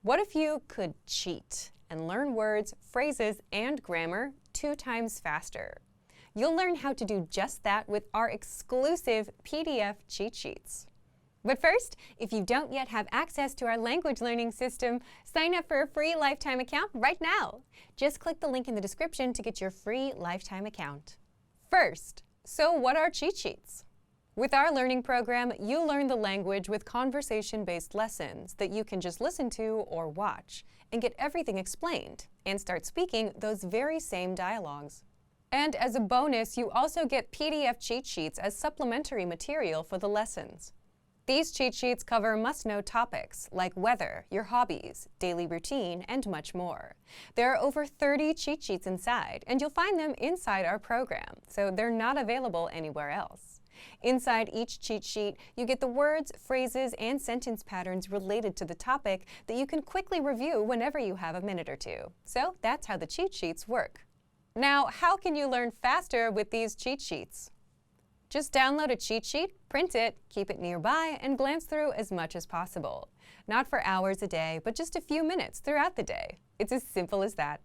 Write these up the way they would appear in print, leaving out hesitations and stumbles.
What if you could cheat and learn words, phrases, and grammar 2 times faster? You'll learn how to do just that with our exclusive PDF cheat sheets. But first, if you don't yet have access to our language learning system, sign up for a free lifetime account right now. Just click the link in the description to get your free lifetime account. First, so what are cheat sheets? With our learning program, you learn the language with conversation-based lessons that you can just listen to or watch and get everything explained and start speaking those very same dialogues. And as a bonus, you also get PDF cheat sheets as supplementary material for the lessons. These cheat sheets cover must-know topics like weather, your hobbies, daily routine, and much more. There are over 30 cheat sheets inside, and you'll find them inside our program, so they're not available anywhere else. Inside each cheat sheet, you get the words, phrases, and sentence patterns related to the topic that you can quickly review whenever you have a minute or two. So that's how the cheat sheets work. Now, how can you learn faster with these cheat sheets? Just download a cheat sheet, print it, keep it nearby, and glance through as much as possible. Not for hours a day, but just a few minutes throughout the day. It's as simple as that.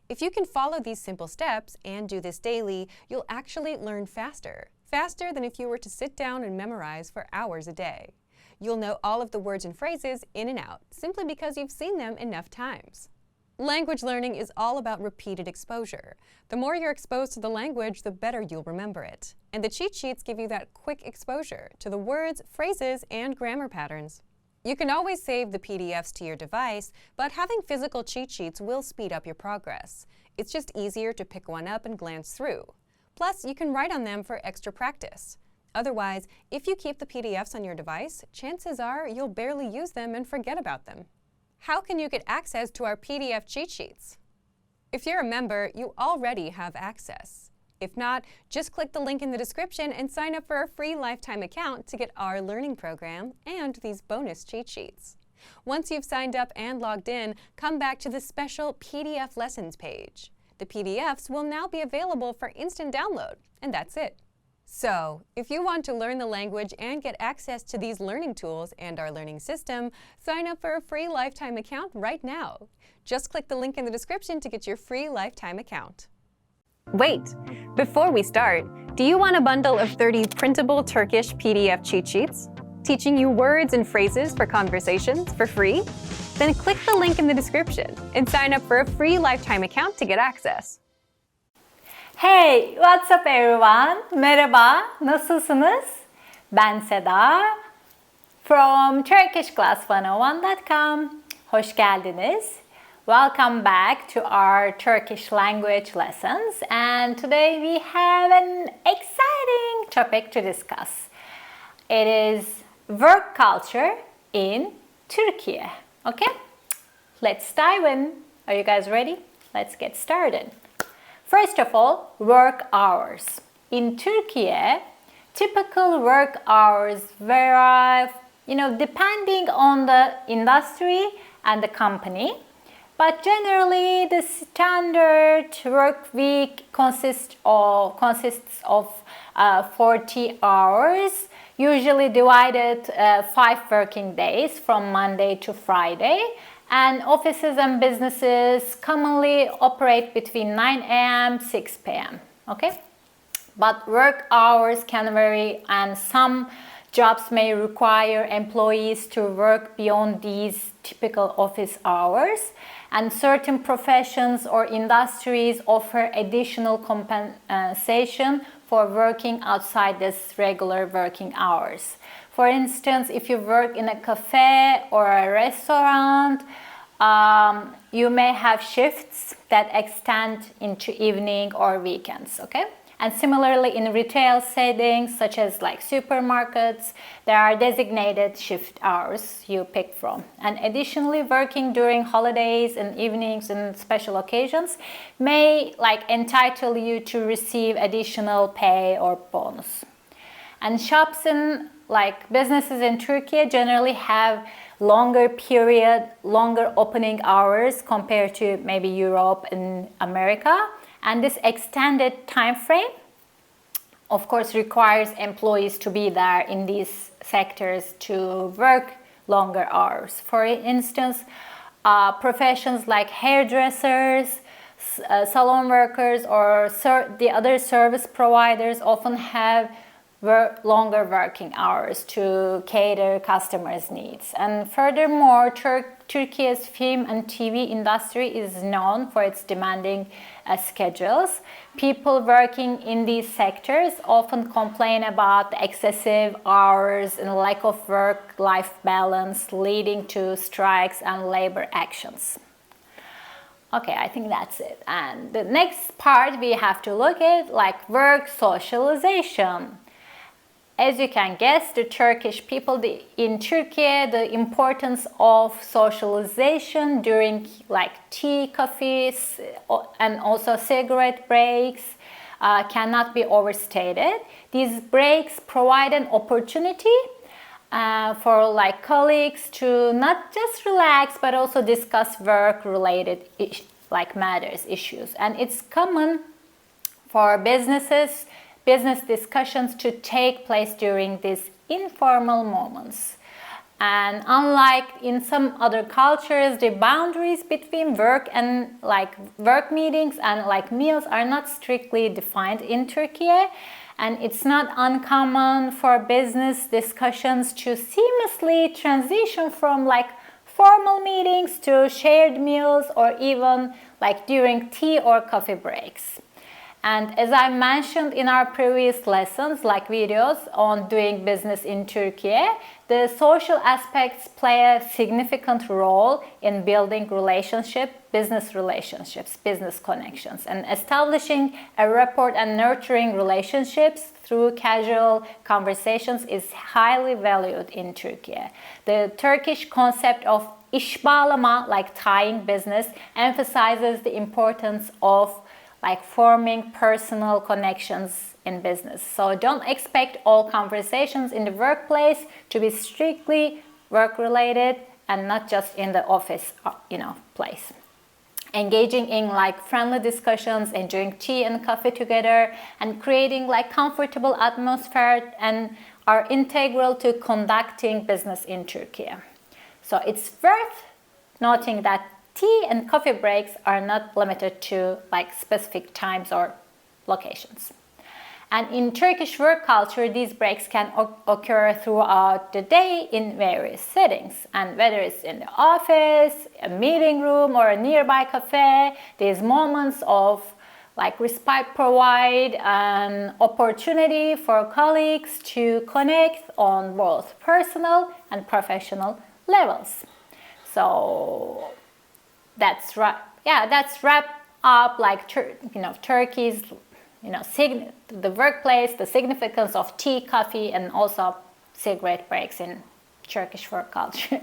If you can follow these simple steps and do this daily, you'll actually learn faster. Faster than if you were to sit down and memorize for hours a day. You'll know all of the words and phrases in and out, simply because you've seen them enough times. Language learning is all about repeated exposure. The more you're exposed to the language, the better you'll remember it. And the cheat sheets give you that quick exposure to the words, phrases, and grammar patterns. You can always save the PDFs to your device, but having physical cheat sheets will speed up your progress. It's just easier to pick one up and glance through. Plus, you can write on them for extra practice. Otherwise, if you keep the PDFs on your device, chances are you'll barely use them and forget about them. How can you get access to our PDF cheat sheets? If you're a member, you already have access. If not, just click the link in the description and sign up for a free lifetime account to get our learning program and these bonus cheat sheets. Once you've signed up and logged in, come back to the special PDF lessons page. The PDFs will now be available for instant download, and that's it. So, if you want to learn the language and get access to these learning tools and our learning system, sign up for a free lifetime account right now. Just click the link in the description to get your free lifetime account. Wait, before we start, do you want a bundle of 30 printable Turkish PDF cheat sheets? Teaching you words and phrases for conversations for free? Then click the link in the description and sign up for a free lifetime account to get access. Hey, what's up everyone? Merhaba, nasılsınız? Ben Seda from turkishclass101.com. Hoş geldiniz. Welcome back to our Turkish language lessons, and today we have an exciting topic to discuss. It is work culture in Turkey. Okay? Let's dive in. Are you guys ready? Let's get started. First of all, work hours. In Turkey, typical work hours vary, depending on the industry and the company. But generally, the standard work week consists of 40 hours, usually divided 5 working days from Monday to Friday. And offices and businesses commonly operate between 9 a.m. 6 p.m. Okay? But work hours can vary, and some jobs may require employees to work beyond these typical office hours. And certain professions or industries offer additional compensation for working outside this regular working hours. For instance, if you work in a cafe or a restaurant, you may have shifts that extend into evening or weekends, okay? And similarly, in retail settings, such as like supermarkets, there are designated shift hours you pick from. And additionally, working during holidays and evenings and special occasions may entitle you to receive additional pay or bonus. And shops and businesses in Turkey generally have longer opening hours compared to maybe Europe and America. And this extended time frame, of course, requires employees to be there in these sectors to work longer hours. For instance, Professions like hairdressers, salon workers, or the other service providers often have longer working hours to cater customers' needs. And furthermore, Turkey's film and TV industry is known for its demanding schedules. People working in these sectors often complain about excessive hours and lack of work-life balance, leading to strikes and labor actions. Okay, I think that's it. And the next part we have to look at, like work socialization. As you can guess, the Turkish people in Turkey, the importance of socialization during like tea, coffees, and also cigarette breaks cannot be overstated. These breaks provide an opportunity for like colleagues to not just relax but also discuss work-related matters, issues, and it's common for business discussions to take place during these informal moments. And unlike in some other cultures, the boundaries between work and work meetings and meals are not strictly defined in Turkey. And it's not uncommon for business discussions to seamlessly transition from formal meetings to shared meals, or even during tea or coffee breaks. And as I mentioned in our previous lessons, videos on doing business in Turkey, the social aspects play a significant role in building business relationships, business connections, and establishing a rapport and nurturing relationships through casual conversations is highly valued in Turkey. The Turkish concept of iş bağlama, tying business, emphasizes the importance of forming personal connections in business. So don't expect all conversations in the workplace to be strictly work-related and not just in the office, place. Engaging in friendly discussions, enjoying tea and coffee together, and creating comfortable atmosphere and are integral to conducting business in Turkey. So it's worth noting that tea and coffee breaks are not limited to specific times or locations. And in Turkish work culture, these breaks can occur throughout the day in various settings. And whether it's in the office, a meeting room, or a nearby cafe, these moments of respite provide an opportunity for colleagues to connect on both personal and professional levels. So that's wrap up Turkey's the workplace, the significance of tea, coffee, and also cigarette breaks in Turkish work culture.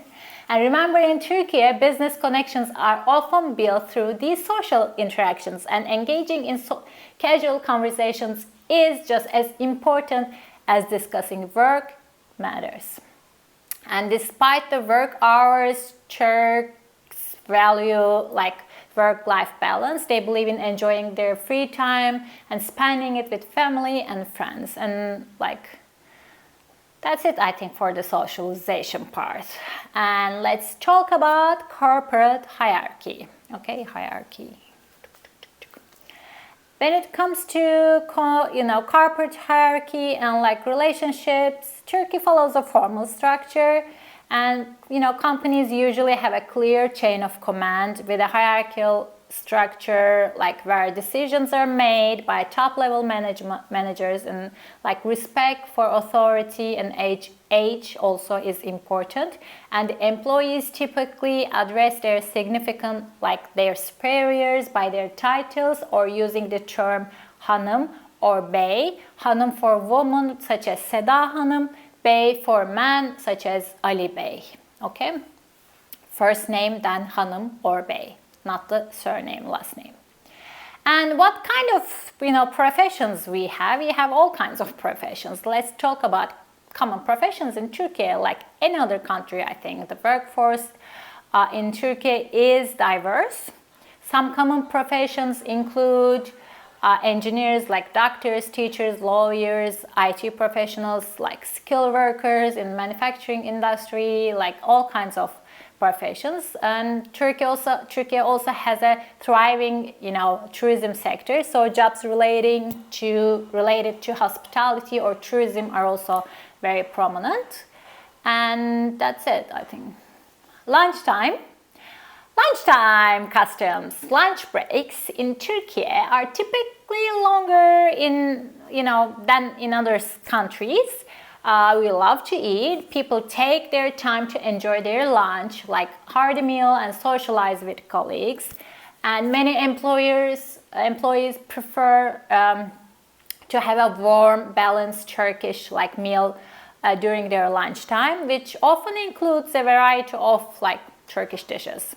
And remember, in Turkey, business connections are often built through these social interactions, and engaging in casual conversations is just as important as discussing work matters. And despite the work hours, Turks value work-life balance. They believe in enjoying their free time and spending it with family and friends. And that's it, I think, for the socialization part. And let's talk about corporate hierarchy. Okay, hierarchy. When it comes to corporate hierarchy and relationships, Turkey follows a formal structure. And companies usually have a clear chain of command with a hierarchical structure, where decisions are made by top-level managers, and respect for authority and age also is important. And employees typically address their their superiors by their titles, or using the term hanım or bey. Hanım for women such as Seda Hanım, Bey for man such as Ali Bey. Okay, first name, then Hanım or Bey, not the surname, last name. And what kind of professions we have? We have all kinds of professions. Let's talk about common professions in Turkey. Like any other country, I think the workforce in Turkey is diverse. Some common professions include engineers like doctors, teachers, lawyers, IT professionals like skilled workers in manufacturing industry, all kinds of professions. And Turkey also has a thriving, tourism sector. So jobs related to hospitality or tourism are also very prominent. And that's it, I think. Lunchtime customs. Lunch breaks in Turkey are typically longer than in other countries. We love to eat. People take their time to enjoy their lunch, like hearty meal and socialize with colleagues. And many employees prefer to have a warm, balanced Turkish meal during their lunchtime, which often includes a variety of Turkish dishes.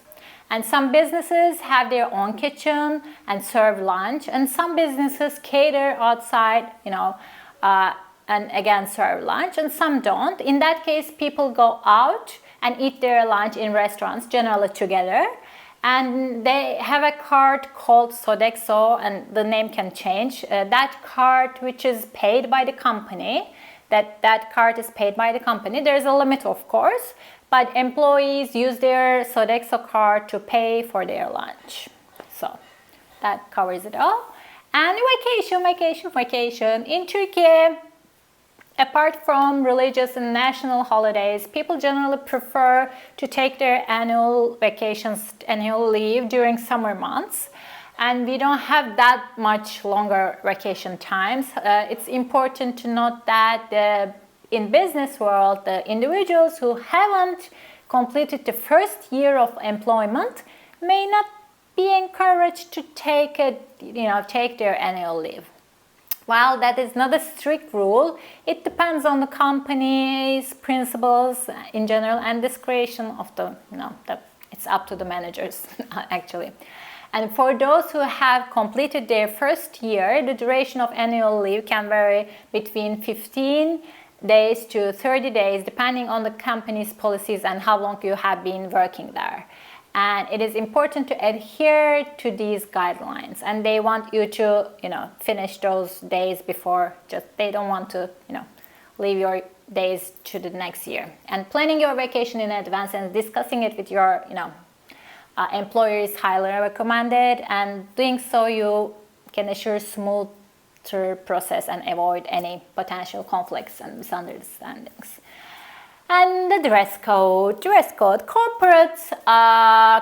And some businesses have their own kitchen and serve lunch, and some businesses cater outside, and again serve lunch, and some don't. In that case, people go out and eat their lunch in restaurants, generally together. And they have a card called Sodexo, and the name can change. That card, which is paid by the company, that card is paid by the company. There's a limit, of course, but employees use their Sodexo card to pay for their lunch. So that covers it all. And vacation. In Turkey, apart from religious and national holidays, people generally prefer to take their annual leave during summer months. And we don't have that much longer vacation times. It's important to note that in business world, the individuals who haven't completed the first year of employment may not be encouraged to take their annual leave. While that is not a strict rule, it depends on the company's principles in general and discretion of it's up to the managers actually. And for those who have completed their first year, the duration of annual leave can vary between 15 days to 30 days, depending on the company's policies and how long you have been working there. And it is important to adhere to these guidelines. And they want you to, finish those days before. They don't want to, leave your days to the next year. And planning your vacation in advance and discussing it with your, employer is highly recommended. And doing so, you can assure smoother process and avoid any potential conflicts and misunderstandings. And the dress code. Corporate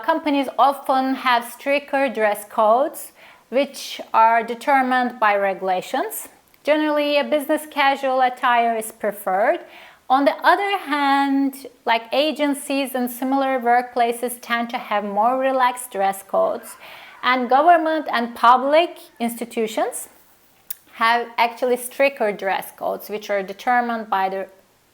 companies often have stricter dress codes, which are determined by regulations. Generally, a business casual attire is preferred. On the other hand, agencies and similar workplaces tend to have more relaxed dress codes. And government and public institutions have actually stricter dress codes, which are determined by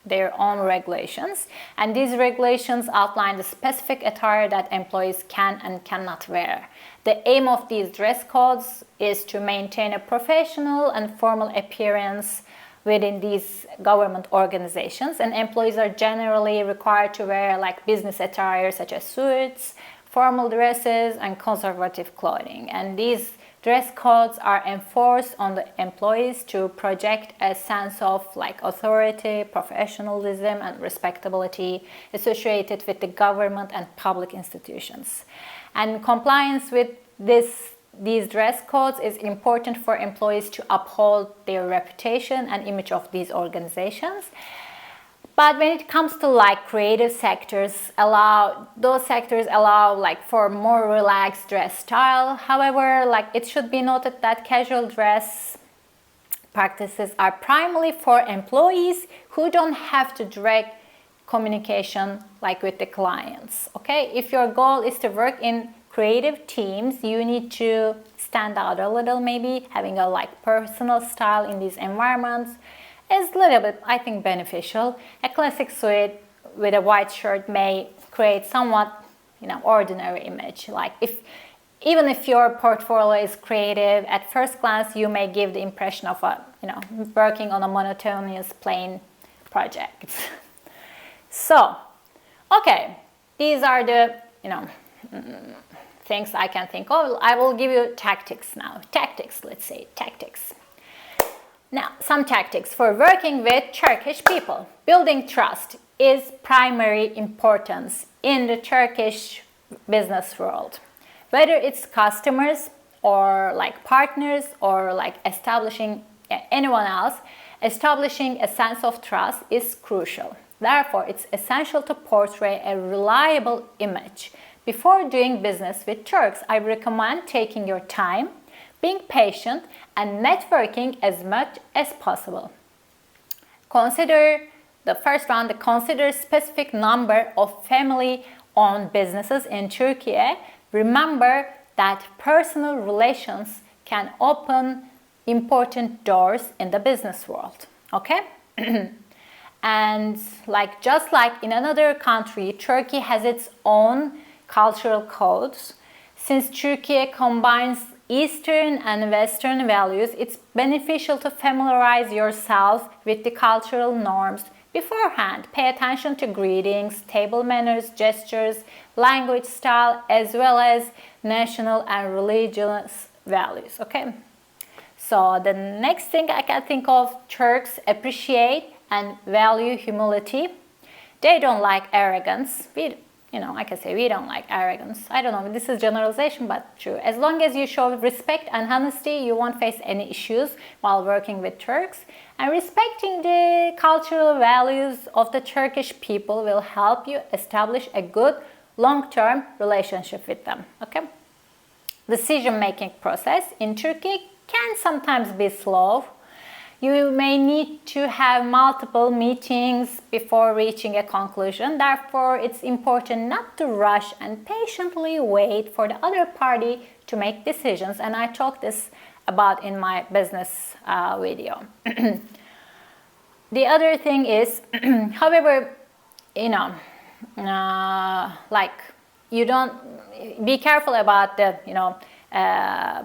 their own regulations, and these regulations outline the specific attire that employees can and cannot wear. The aim of these dress codes is to maintain a professional and formal appearance within these government organizations, and employees are generally required to wear business attire such as suits, formal dresses, and conservative clothing. And these dress codes are enforced on the employees to project a sense of authority, professionalism, and respectability associated with the government and public institutions. And compliance with these dress codes is important for employees to uphold their reputation and image of these organizations. But when it comes to creative sectors, those sectors allow for more relaxed dress style. However, it should be noted that casual dress practices are primarily for employees who don't have to direct communication with the clients. Okay, if your goal is to work in creative teams, you need to stand out a little, maybe having a personal style in these environments is a little bit, I think, beneficial. A classic suit with a white shirt may create somewhat, ordinary image. Even if your portfolio is creative, at first glance you may give the impression of working on a monotonous, plain project. So, okay, these are the, things I can think of. I will give you tactics now. Tactics. Now, some tactics for working with Turkish people. Building trust is primary importance in the Turkish business world. Whether it's customers or like partners or like establishing anyone else, establishing a sense of trust is crucial. Therefore, it's essential to portray a reliable image. Before doing business with Turks, I recommend taking your time, being patient, and networking as much as possible. Consider the first one, consider specific number of family-owned businesses in Turkey. Remember that personal relations can open important doors in the business world. Okay? And just like in another country, Turkey has its own cultural codes. Since Turkey combines Eastern and Western values, it's beneficial to familiarize yourself with the cultural norms beforehand. Pay attention to greetings, table manners, gestures, language style, as well as national and religious values. Okay? So the next thing I can think of, Turks appreciate and value humility. They don't like arrogance. I can say we don't like arrogance. I don't know, this is generalization, but true. As long as you show respect and honesty, you won't face any issues while working with Turks. And respecting the cultural values of the Turkish people will help you establish a good long-term relationship with them. Okay? Decision-making process in Turkey can sometimes be slow. You may need to have multiple meetings before reaching a conclusion. Therefore, it's important not to rush and patiently wait for the other party to make decisions. And I talked this about in my business video. The other thing is, however, you don't be careful about the,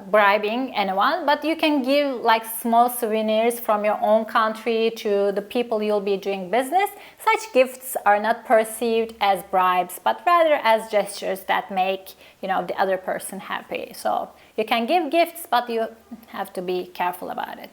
bribing anyone, but you can give small souvenirs from your own country to the people you'll be doing business. Such gifts are not perceived as bribes, but rather as gestures that make the other person happy. So you can give gifts, but you have to be careful about it.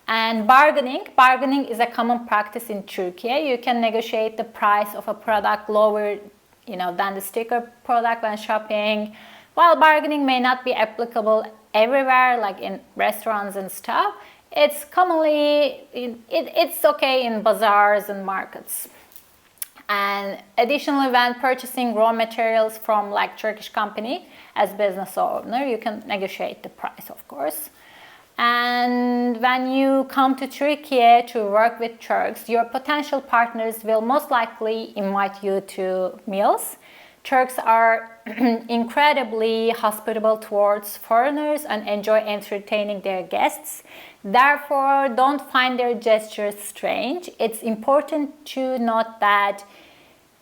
And bargaining is a common practice in Turkey. You can negotiate the price of a product lower than the sticker product when shopping. While bargaining may not be applicable everywhere, like in restaurants and stuff, it's okay in bazaars and markets. And additionally, when purchasing raw materials from Turkish company as business owner, you can negotiate the price, of course. And when you come to Turkey to work with Turks, your potential partners will most likely invite you to meals. Turks are incredibly hospitable towards foreigners and enjoy entertaining their guests. Therefore, don't find their gestures strange. It's important to note that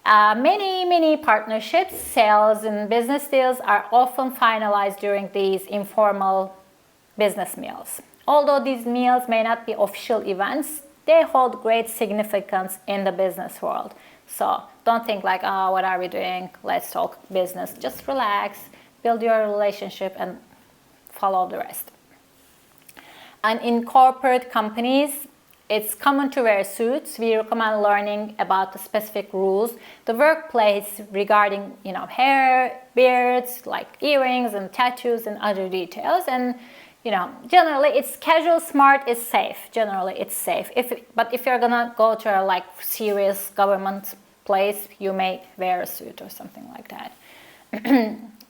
many partnerships, sales, and business deals are often finalized during these informal business meals. Although these meals may not be official events, they hold great significance in the business world. So don't think what are we doing? Let's talk business. Just relax, build your relationship, and follow the rest. And in corporate companies, it's common to wear suits. We recommend learning about the specific rules, the workplace regarding hair, beards, earrings and tattoos and other details. And generally it's casual, smart, is safe. Generally it's safe. But if you're gonna go to a serious government place, you may wear a suit or something like that.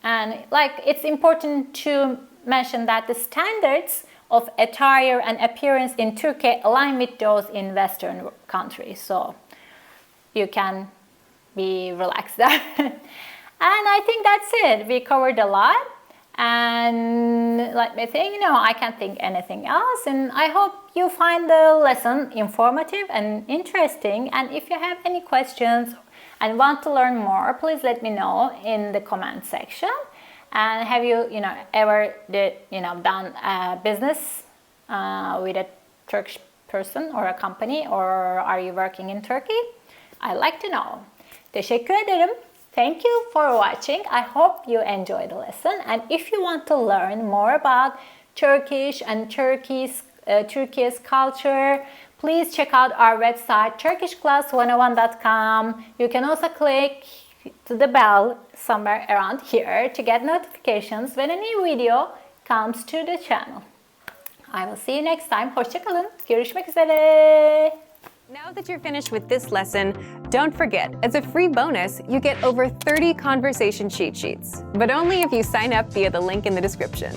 And it's important to mention that the standards of attire and appearance in Turkey align with those in Western countries. So you can be relaxed there. And I think that's it. We covered a lot. And let me think, I can't think anything else. And I hope you find the lesson informative and interesting. And if you have any questions and want to learn more, please let me know in the comment section. And have you, ever done a business with a Turkish person or a company, or are you working in Turkey? I'd like to know. Teşekkür ederim. Thank you for watching. I hope you enjoyed the lesson. And if you want to learn more about Turkish and Turkey's Turkey's culture, please check out our website turkishclass101.com. You can also click to the bell somewhere around here to get notifications when a new video comes to the channel. I will see you next time. Hoşça kalın. Görüşmek üzere. Now that you're finished with this lesson, don't forget, as a free bonus, you get over 30 conversation cheat sheets, but only if you sign up via the link in the description.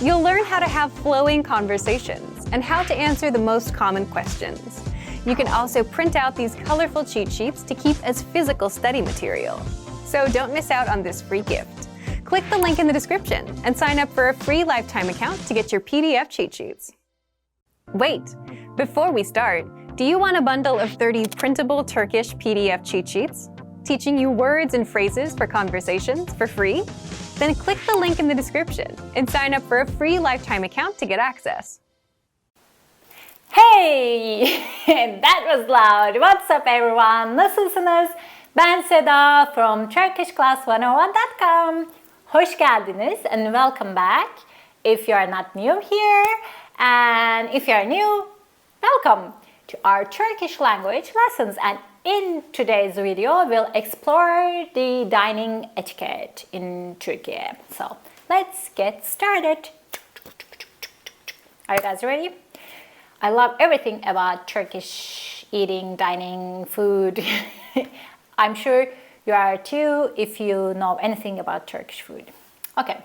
You'll learn how to have flowing conversations and how to answer the most common questions. You can also print out these colorful cheat sheets to keep as physical study material. So don't miss out on this free gift. Click the link in the description and sign up for a free lifetime account to get your PDF cheat sheets. Wait, before we start, do you want a bundle of 30 printable Turkish PDF cheat sheets, teaching you words and phrases for conversations for free? Then click the link in the description and sign up for a free lifetime account to get access. Hey! That was loud. What's up everyone? Nasılsınız? Ben Seda from turkishclass101.com. Hoş geldiniz and welcome back. If you are not new here, and if you are new, welcome to our Turkish language lessons. And in today's video, we'll explore the dining etiquette in Turkey. So let's get started. Are you guys ready? I love everything about Turkish eating, dining, food. I'm sure you are too if you know anything about Turkish food. Okay,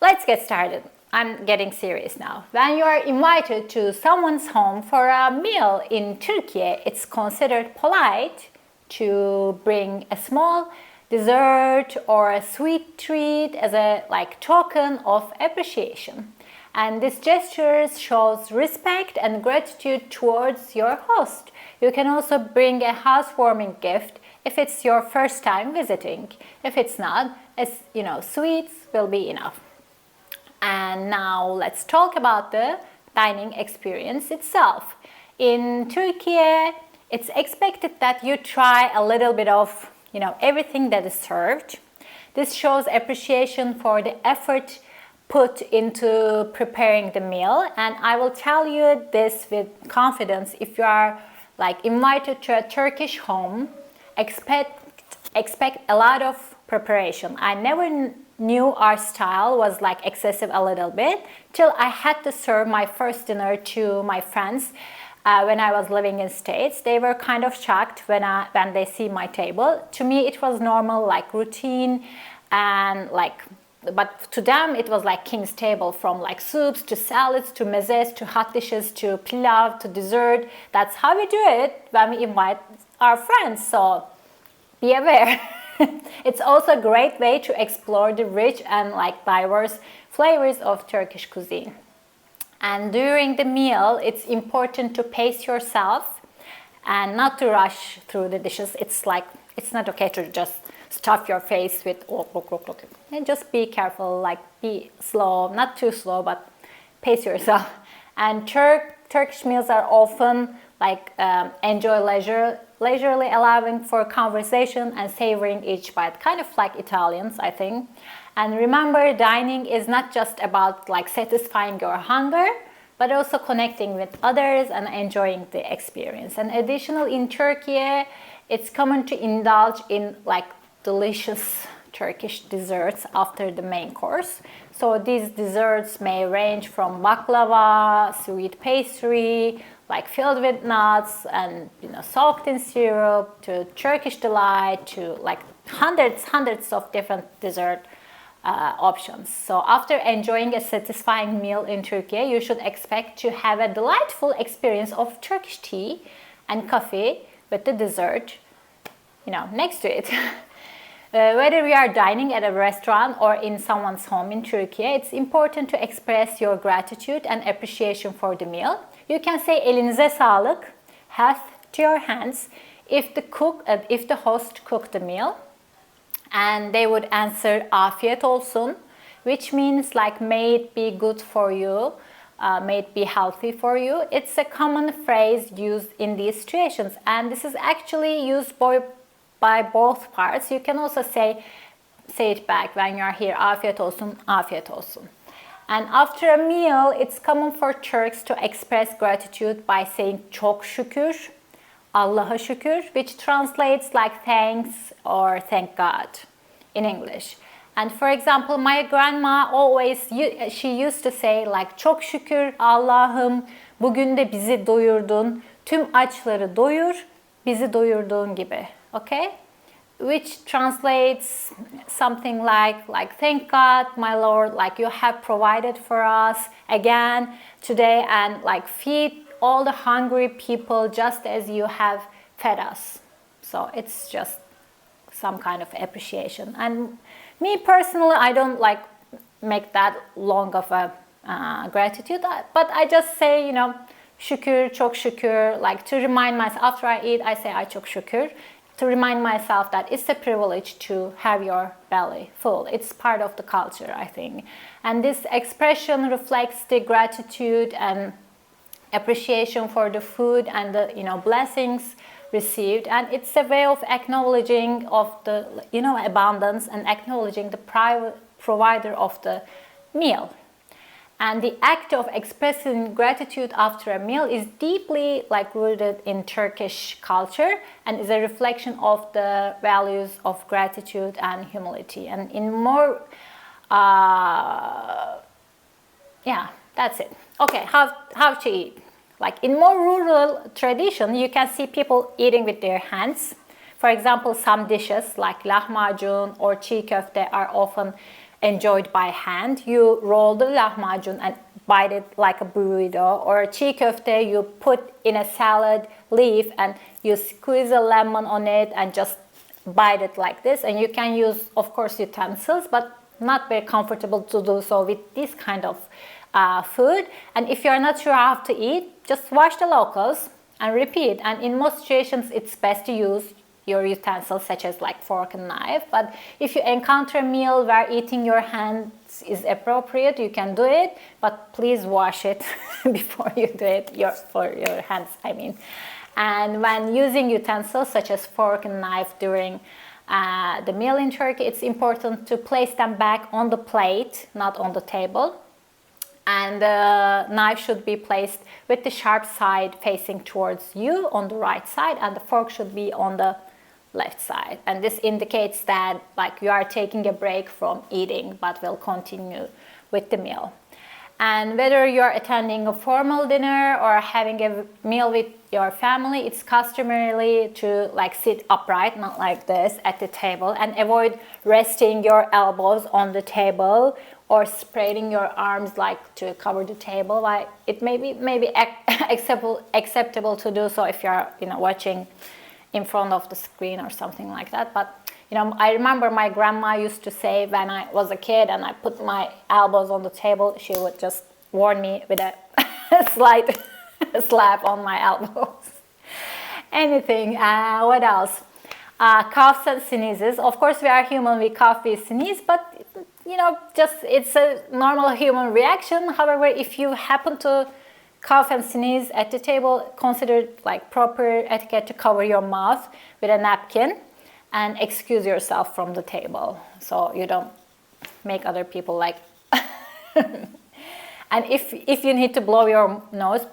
let's get started. I'm getting serious now. When you are invited to someone's home for a meal in Turkey, it's considered polite to bring a small dessert or a sweet treat as a token of appreciation. And this gesture shows respect and gratitude towards your host. You can also bring a housewarming gift if it's your first time visiting. If it's not, sweets will be enough. And now let's talk about the dining experience itself. In Turkey, it's expected that you try a little bit of, everything that is served. This shows appreciation for the effort put into preparing the meal. And I will tell you this with confidence. If you are invited to a Turkish home, expect a lot of preparation. I never knew our style was excessive a little bit till I had to serve my first dinner to my friends when I was living in States. They were kind of shocked when they see my table. To me it was normal, routine, and but to them it was king's table, from soups to salads to mezes to hot dishes to pilav to dessert. That's how we do it when we invite our friends, so be aware. It's also a great way to explore the rich and diverse flavors of Turkish cuisine. And during the meal, it's important to pace yourself and not to rush through the dishes. It's not okay to just stuff your face with and just be careful, be slow, not too slow, but pace yourself. And Turkish meals are often enjoy leisurely, allowing for conversation and savoring each bite, kind of like Italians, I think. And remember, dining is not just about satisfying your hunger, but also connecting with others and enjoying the experience. And additionally, in Turkey, it's common to indulge in delicious Turkish desserts after the main course. So these desserts may range from baklava, sweet pastry, filled with nuts and soaked in syrup, to Turkish delight, to hundreds of different dessert options. So after enjoying a satisfying meal in Turkey, you should expect to have a delightful experience of Turkish tea and coffee with the dessert, next to it. Whether we are dining at a restaurant or in someone's home in Turkey, it's important to express your gratitude and appreciation for the meal. You can say elinize sağlık, health to your hands, if the host cooked the meal, and they would answer afiyet olsun, which means may it be good for you, may it be healthy for you. It's a common phrase used in these situations, and this is actually used by both parts. You can also say it back when you are here, afiyet olsun, afiyet olsun. And after a meal, it's common for Turks to express gratitude by saying çok şükür, Allah'a şükür, which translates like thanks or thank God in English. And for example, my grandma always, she used to say like çok şükür Allah'ım bugün de bizi doyurdun, tüm açları doyur, bizi doyurduğun gibi. Okay? Which translates something like thank God, my Lord, like you have provided for us again today, and like feed all the hungry people just as you have fed us. So it's just some kind of appreciation. And me personally, I don't like make that long of a gratitude, but I just say, you know, şükür, çok şükür, like to remind myself, after I eat, I say ay çok şükür, to remind myself that it's a privilege to have your belly full. It's part of the culture, I think. And this expression reflects the gratitude and appreciation for the food and the, you know, blessings received, and it's a way of acknowledging of the, you know, abundance and acknowledging the provider of the meal. And the act of expressing gratitude after a meal is deeply like rooted in Turkish culture and is a reflection of the values of gratitude and humility. And in more, yeah, that's it. Okay, how to eat. Like in more rural tradition, you can see people eating with their hands. For example, some dishes like lahmacun or çiğ köfte are often enjoyed by hand. You roll the lahmacun and bite it like a burrito, or çiğ köfte you put in a salad leaf and you squeeze a lemon on it and just bite it like this. And you can use, of course, utensils, but not very comfortable to do so with this kind of food. And if you're not sure how to eat, just watch the locals and repeat. And in most situations, it's best to use your utensils such as like fork and knife. But if you encounter a meal where eating your hands is appropriate, you can do it, but please wash it before you do it for your hands, I mean. And when using utensils such as fork and knife during the meal in Turkey, it's important to place them back on the plate, not on the table. And the knife should be placed with the sharp side facing towards you on the right side, and the fork should be on the left side. And this indicates that like you are taking a break from eating but will continue with the meal. And whether you're attending a formal dinner or having a meal with your family, it's customary to like sit upright, not like this, at the table, and avoid resting your elbows on the table or spreading your arms like to cover the table. Like it may be acceptable to do so if you're, you know, watching in front of the screen or something like that. But you know, I remember my grandma used to say when I was a kid and I put my elbows on the table, she would just warn me with a slight slap on my elbows. Anything, what else? Coughs and sneezes. Of course, we are human, we cough, we sneeze, but you know, just it's a normal human reaction. However, if you happen to cough and sneeze at the table, consider it like proper etiquette to cover your mouth with a napkin and excuse yourself from the table so you don't make other people like and if you need to blow your nose,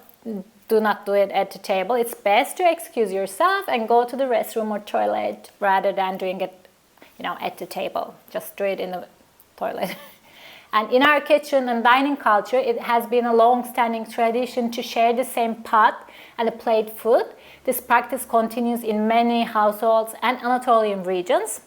do not do it at the table. It's best to excuse yourself and go to the restroom or toilet rather than doing it, you know, at the table. Just do it in the toilet. And in our kitchen and dining culture, it has been a long-standing tradition to share the same pot and a plate food. This practice continues in many households and Anatolian regions.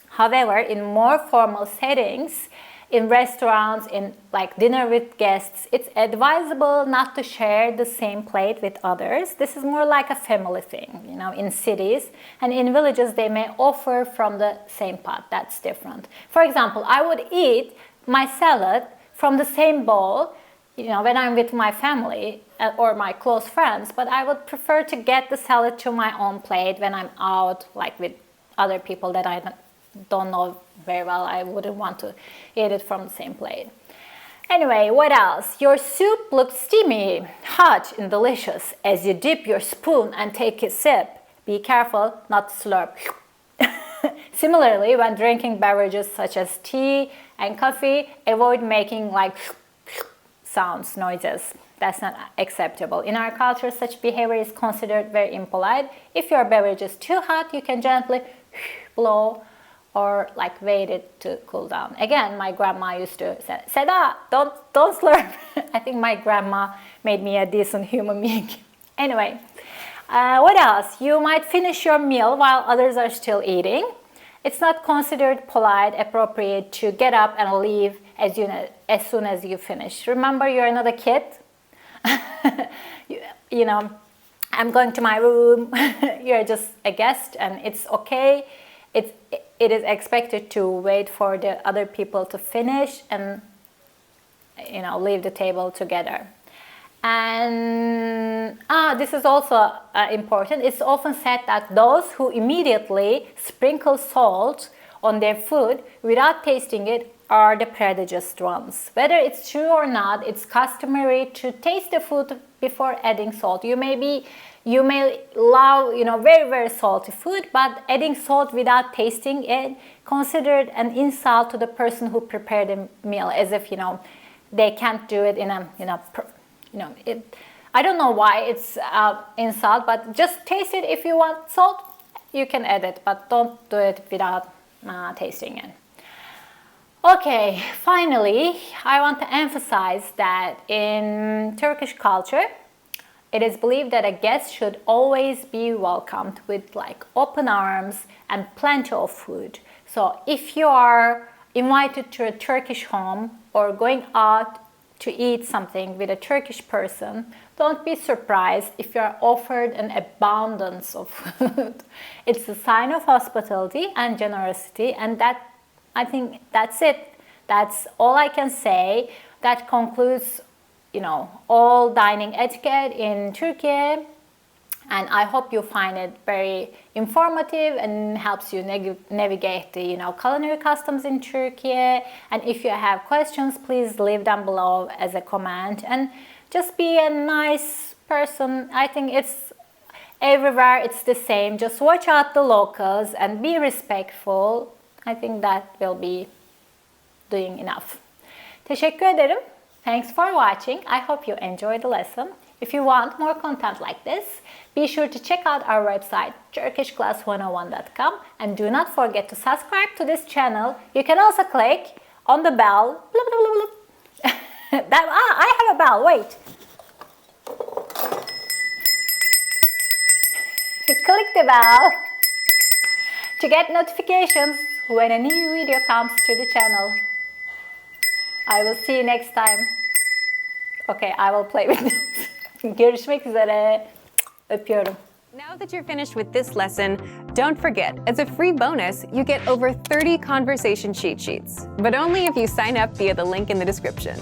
However, in more formal settings, in restaurants, in like dinner with guests, it's advisable not to share the same plate with others. This is more like a family thing, you know, in cities. And in villages, they may offer from the same pot. That's different. For example, I would eat my salad from the same bowl, you know, when I'm with my family or my close friends, but I would prefer to get the salad to my own plate when I'm out, like with other people that I don't know very well. I wouldn't want to eat it from the same plate. Anyway, what else? Your soup looks steamy, hot, and delicious as you dip your spoon and take a sip. Be careful not to slurp. Similarly, when drinking beverages such as tea and coffee, avoid making like sounds, noises. That's not acceptable. In our culture, such behavior is considered very impolite. If your beverage is too hot, you can gently blow or like wait it to cool down. Again, my grandma used to say, Seda, don't slurp. I think my grandma made me a decent human being. Anyway, what else? You might finish your meal while others are still eating. It's not considered polite, appropriate to get up and leave as soon as you finish. Remember, you're not a kid. you know, I'm going to my room. You're just a guest, and it's okay. It is expected to wait for the other people to finish and leave the table together. And this is also important. It's often said that those who immediately sprinkle salt on their food without tasting it are the prejudiced ones. Whether it's true or not, it's customary to taste the food before adding salt. You may love very, very salty food, but adding salt without tasting it considered an insult to the person who prepared the meal, as if they can't do it in a I don't know why it's insult, but just taste it. If you want salt, you can add it, but don't do it without tasting it. Okay, finally, I want to emphasize that in Turkish culture, it is believed that a guest should always be welcomed with open arms and plenty of food. So if you are invited to a Turkish home or going out to eat something with a Turkish person, don't be surprised if you are offered an abundance of food. It's a sign of hospitality and generosity, and I think that's it. That's all I can say. That concludes, all dining etiquette in Turkey. And I hope you find it very informative and helps you navigate the culinary customs in Turkey. And if you have questions, please leave them below as a comment. And just be a nice person. I think it's everywhere it's the same. Just watch out the locals and be respectful. I think that will be doing enough. Teşekkür ederim. Thanks for watching. I hope you enjoyed the lesson. If you want more content like this, be sure to check out our website turkishclass101.com, and do not forget to subscribe to this channel. You can also click on the bell. I have a bell, wait. Click the bell to get notifications when a new video comes to the channel. I will see you next time. Okay, I will play with this. Görüşmek üzere. Öpüyorum. Now that you're finished with this lesson, don't forget, as a free bonus, you get over 30 conversation cheat sheets, but only if you sign up via the link in the description.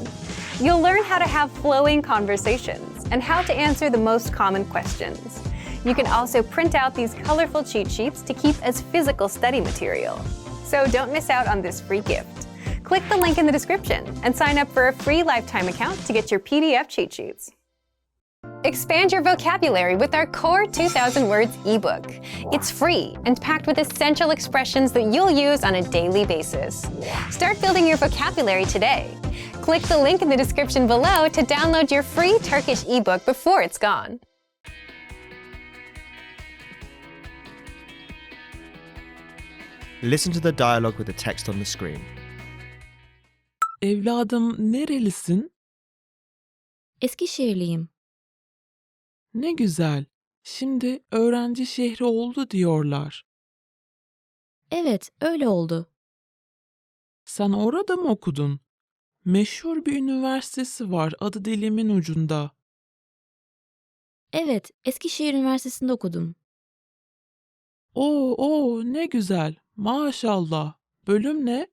You'll learn how to have flowing conversations and how to answer the most common questions. You can also print out these colorful cheat sheets to keep as physical study material. So don't miss out on this free gift. Click the link in the description and sign up for a free lifetime account to get your PDF cheat sheets. Expand your vocabulary with our Core 2000 Words ebook. It's free and packed with essential expressions that you'll use on a daily basis. Start building your vocabulary today. Click the link in the description below to download your free Turkish ebook before it's gone. Listen to the dialogue with the text on the screen. Evladım, nerelisin? Eskişehirliyim. Ne güzel. Şimdi öğrenci şehri oldu diyorlar. Evet, öyle oldu. Sen orada mı okudun? Meşhur bir üniversitesi var, adı dilimin ucunda. Evet, Eskişehir Üniversitesi'nde okudum. Oo, ne güzel. Maşallah. Bölüm ne?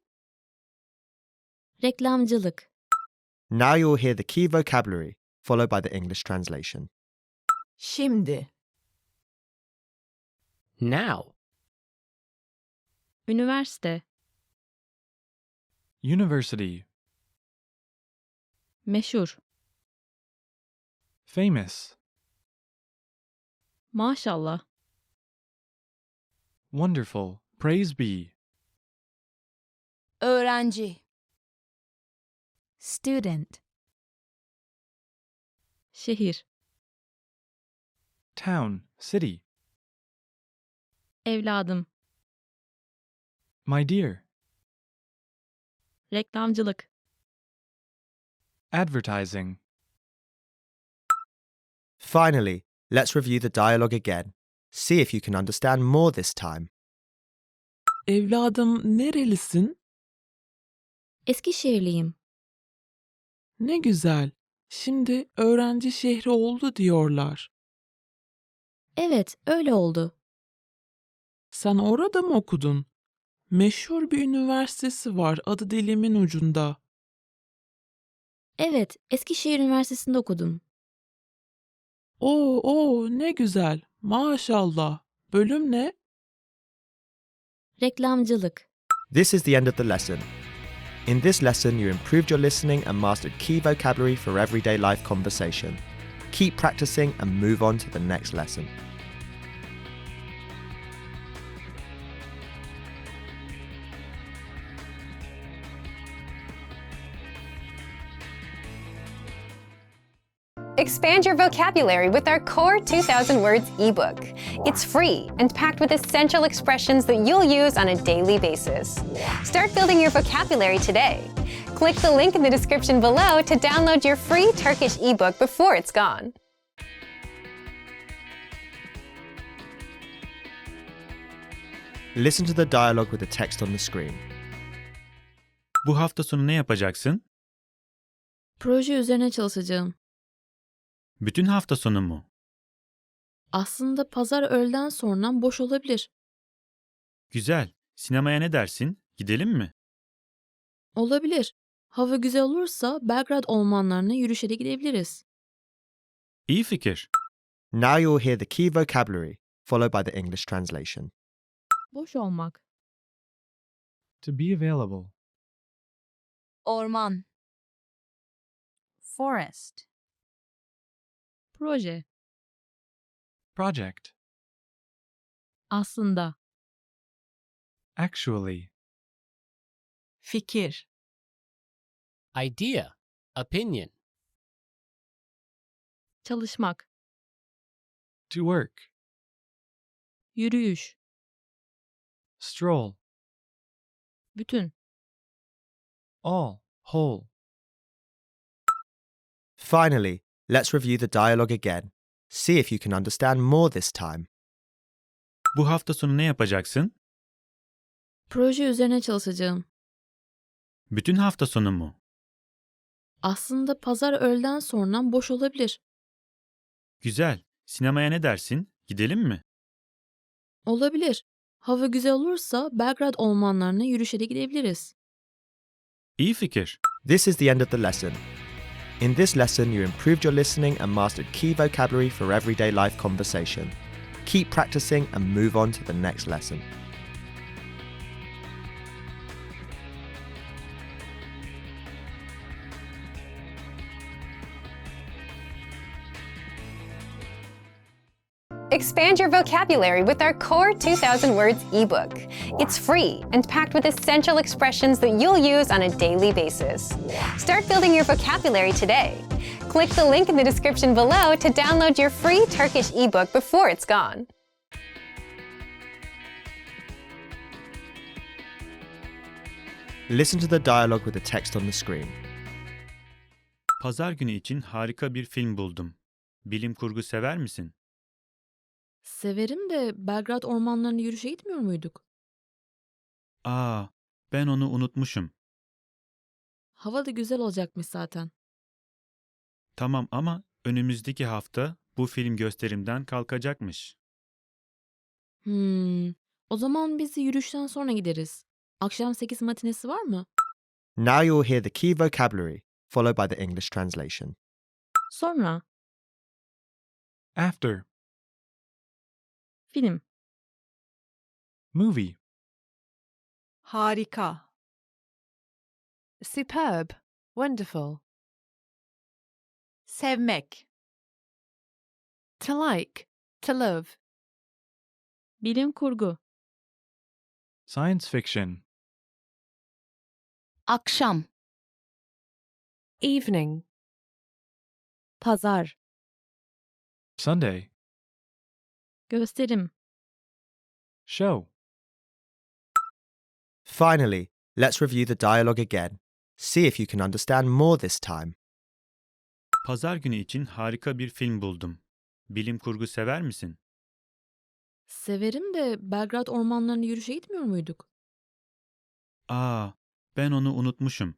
Reklamcılık. Now you'll hear the key vocabulary, followed by the English translation. Şimdi. Now. Üniversite. University. Meşhur. Famous. Maşallah. Wonderful. Praise be. Öğrenci. Student. Şehir. Town, city. Evladım. My dear. Reklamcılık. Advertising. Finally, let's review the dialogue again. See if you can understand more this time. Evladım nerelisin? Eskişehirliyim. Ne güzel. Şimdi öğrenci şehri oldu diyorlar. Evet, öyle oldu. Sen orada mı okudun? Meşhur bir üniversitesi var adı dilimin ucunda. Evet, Eskişehir Üniversitesi'nde okudum. Oo, ne güzel. Maşallah. Bölüm ne? Reklamcılık. This is the end of the lesson. In this lesson, you improved your listening and mastered key vocabulary for everyday life conversation. Keep practicing and move on to the next lesson. Expand your vocabulary with our Core 2000 Words ebook. It's free and packed with essential expressions that you'll use on a daily basis. Start building your vocabulary today. Click the link in the description below to download your free Turkish ebook before it's gone. Listen to the dialogue with the text on the screen. Bu hafta sonu ne yapacaksın? Proje üzerine çalışacağım. Bütün hafta sonu mu? Aslında pazar öğleden sonra boş olabilir. Güzel. Sinemaya ne dersin? Gidelim mi? Olabilir. Hava güzel olursa Belgrad ormanlarına yürüyüşe de gidebiliriz. İyi fikir. Now you'll hear the key vocabulary, followed by the English translation. Boş olmak. To be available. Orman. Forest. Proje. Project. Aslında. Actually. Fikir. Idea, opinion. Çalışmak. To work. Yürüyüş. Stroll. Bütün. All. Whole. Finally, let's review the dialogue again. See if you can understand more this time. Bu hafta sonu ne yapacaksın? Proje üzerine çalışacağım. Bütün hafta sonu mu? Aslında pazar öğleden sonra boş olabilir. Güzel. Sinemaya ne dersin? Gidelim mi? Olabilir. Hava güzel olursa Belgrad ormanlarına yürüyüşe de gidebiliriz. İyi fikir. This is the end of the lesson. In this lesson, you improved your listening and mastered key vocabulary for everyday life conversation. Keep practicing and move on to the next lesson. Expand your vocabulary with our Core 2000 Words ebook. It's free and packed with essential expressions that you'll use on a daily basis. Start building your vocabulary today. Click the link in the description below to download your free Turkish ebook before it's gone. Listen to the dialogue with the text on the screen. Pazar günü için harika bir film buldum. Bilim kurgu sever misin? Severim de Belgrad ormanlarına yürüyüşe gitmiyor muyduk? Ben onu unutmuşum. Hava da güzel olacakmış zaten. Tamam ama önümüzdeki hafta bu film gösterimden kalkacakmış. O zaman biz yürüyüşten sonra gideriz. Akşam 8 matinesi var mı? Now you'll hear the key vocabulary, followed by the English translation. Sonra. After. Film. Movie. Harika. Superb. Wonderful. Sevmek. To like. To love. Bilim kurgu. Science fiction. Akşam. Evening. Pazar. Sunday. Gösterim. Show. Finally, let's review the dialogue again. See if you can understand more this time. Pazar günü için harika bir film buldum. Bilim kurgu sever misin? Severim de Belgrad ormanlarına yürüyüşe gitmiyor muyduk? Aa, ben onu unutmuşum.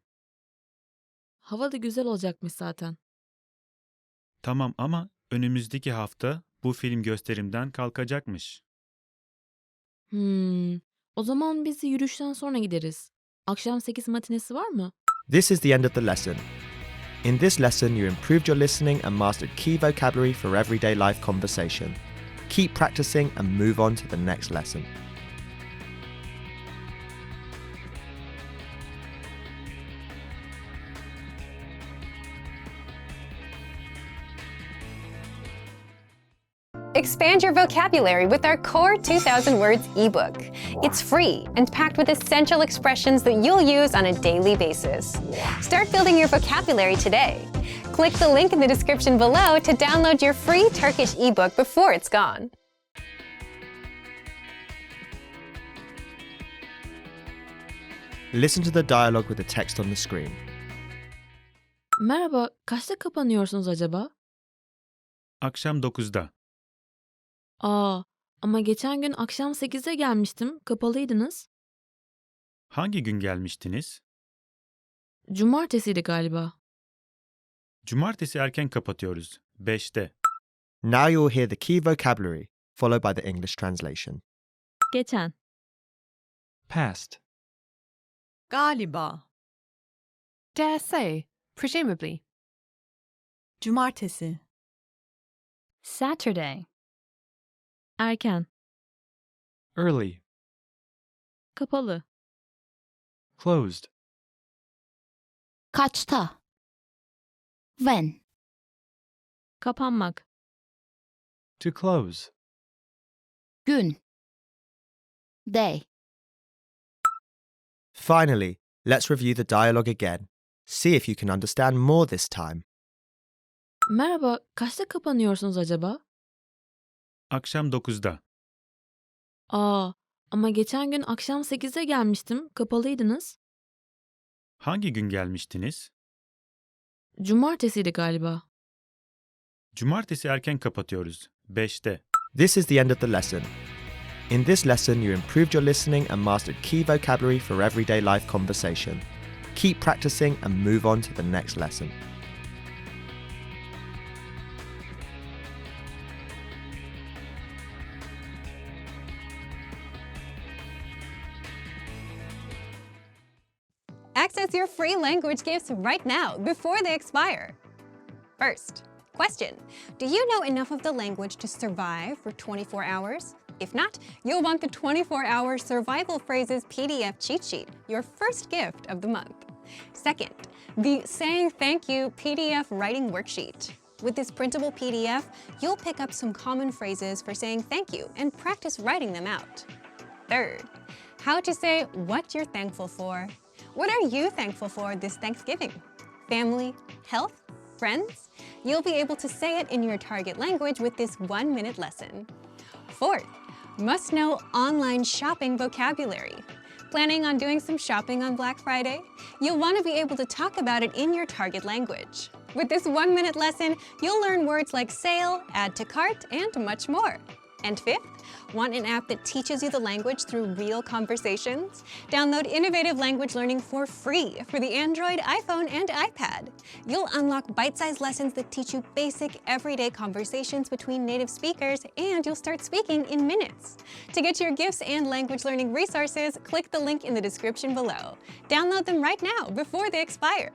Hava da güzel olacakmış zaten. Tamam ama önümüzdeki hafta bu film gösterimden kalkacakmış. O zaman biz de yürüyüşten sonra gideriz. Akşam 8 matinesi var mı? This is the end of the lesson. In this lesson, you improved your listening and mastered key vocabulary for everyday life conversation. Keep practicing and move on to the next lesson. Expand your vocabulary with our Core 2000 Words ebook. It's free and packed with essential expressions that you'll use on a daily basis. Start building your vocabulary today. Click the link in the description below to download your free Turkish ebook before it's gone. Listen to the dialogue with the text on the screen. Merhaba, kaçta kapanıyorsunuz acaba? Akşam 9'da. Ama geçen gün akşam 8'de gelmiştim, kapalıydınız. Hangi gün gelmiştiniz? Cumartesiydi galiba. Cumartesi erken kapatıyoruz. 5'te. Now you'll hear the key vocabulary, followed by the English translation. Geçen. Past. Galiba. Dare say, presumably. Cumartesi. Saturday. Erken. Early. Kapalı. Closed. Kaçta? When? Kapanmak. To close. Gün. Day. Finally, let's review the dialogue again. See if you can understand more this time. Merhaba, kaçta kapanıyorsunuz acaba? Akşam 9'da. Ama geçen gün akşam 8'de gelmiştim, kapalıydınız. Hangi gün gelmiştiniz? Cumartesiydi galiba. Cumartesi erken kapatıyoruz. 5'te. This is the end of the lesson. In this lesson, you improved your listening and mastered key vocabulary for everyday life conversation. Keep practicing and move on to the next lesson. Access your free language gifts right now before they expire. First, question. Do you know enough of the language to survive for 24 hours? If not, you'll want the 24-hour Survival Phrases PDF cheat sheet, your first gift of the month. Second, the Saying Thank You PDF writing worksheet. With this printable PDF, you'll pick up some common phrases for saying thank you and practice writing them out. Third, how to say what you're thankful for. What are you thankful for this Thanksgiving? Family, health, friends? You'll be able to say it in your target language with this 1-minute lesson. Fourth, must-know online shopping vocabulary. Planning on doing some shopping on Black Friday? You'll want to be able to talk about it in your target language. With this 1-minute lesson, you'll learn words like sale, add to cart, and much more. And fifth, want an app that teaches you the language through real conversations? Download Innovative Language Learning for free for the Android, iPhone, and iPad. You'll unlock bite-sized lessons that teach you basic, everyday conversations between native speakers, and you'll start speaking in minutes. To get your gifts and language learning resources, click the link in the description below. Download them right now before they expire.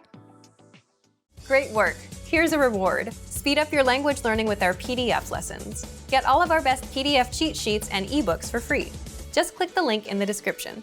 Great work! Here's a reward. Speed up your language learning with our PDF lessons. Get all of our best PDF cheat sheets and ebooks for free. Just click the link in the description.